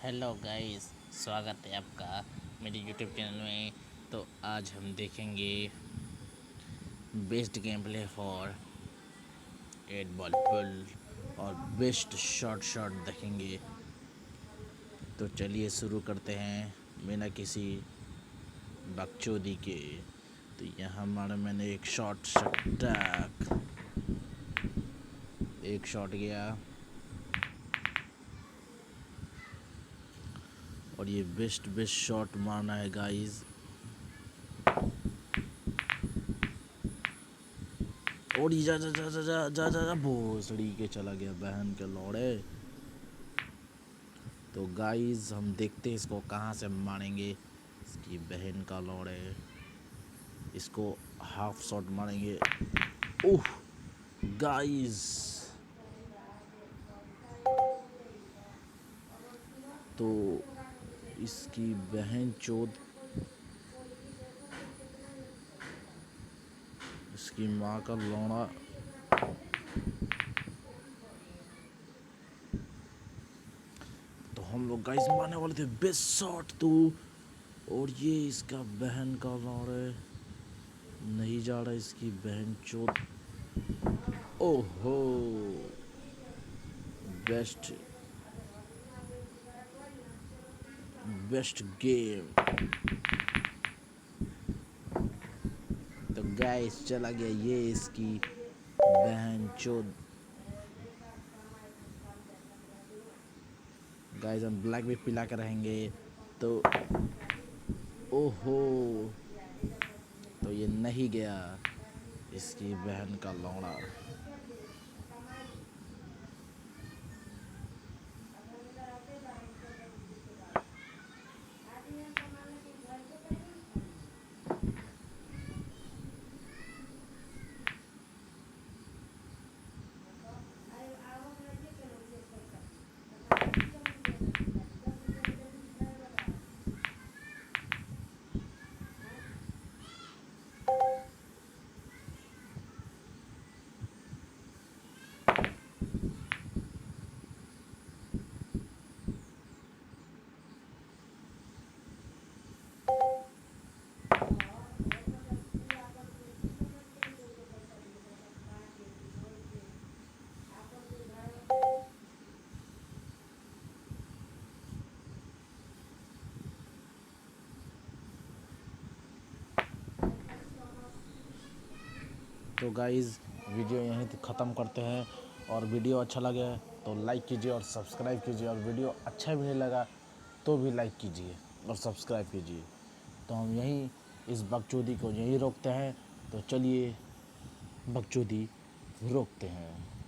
Hello guys, स्वागत है आपका मेरे यूट्यूब चैनल में। तो आज हम देखेंगे best game play for 8 ball pool और बेस्ट शॉट देखेंगे। तो चलिए शुरू करते हैं बिना किसी बकचोदी के। तो यहाँ हमारा मैंने एक शॉट गया और ये बेस्ट शॉट मारना है गाइस। और ये जा जा जा जा जा जा जा, जा भोसड़ी के चला गया बहन के लौड़े। तो गाइस हम देखते हैं इसको कहाँ से मारेंगे, इसकी बहन का लौड़े। इसको हाफ शॉट मारेंगे। ओह गाइस, तो इसकी बहन चोद, इसकी माँ का लौड़ा। तो हम लोग गाइस मारने वाले थे बेस्ट शॉट। तो और ये इसका बहन का लौड़े नहीं जा रहा, इसकी बहन चोद। ओहो, बेस्ट गेम। तो गाइस चला गया ये इसकी बहन चोद। गाइस हम ब्लैक भी पिला के रहेंगे। तो ओहो, तो ये नहीं गया, इसकी बहन का लौड़ा। तो गाइज़ वीडियो यहीं तक ख़त्म करते हैं। और वीडियो अच्छा लगे तो लाइक कीजिए और सब्सक्राइब कीजिए, और वीडियो अच्छा भी नहीं लगा तो भी लाइक कीजिए और सब्सक्राइब कीजिए। तो हम यहीं इस बकचोदी को यहीं रोकते हैं। तो चलिए बकचोदी रोकते हैं।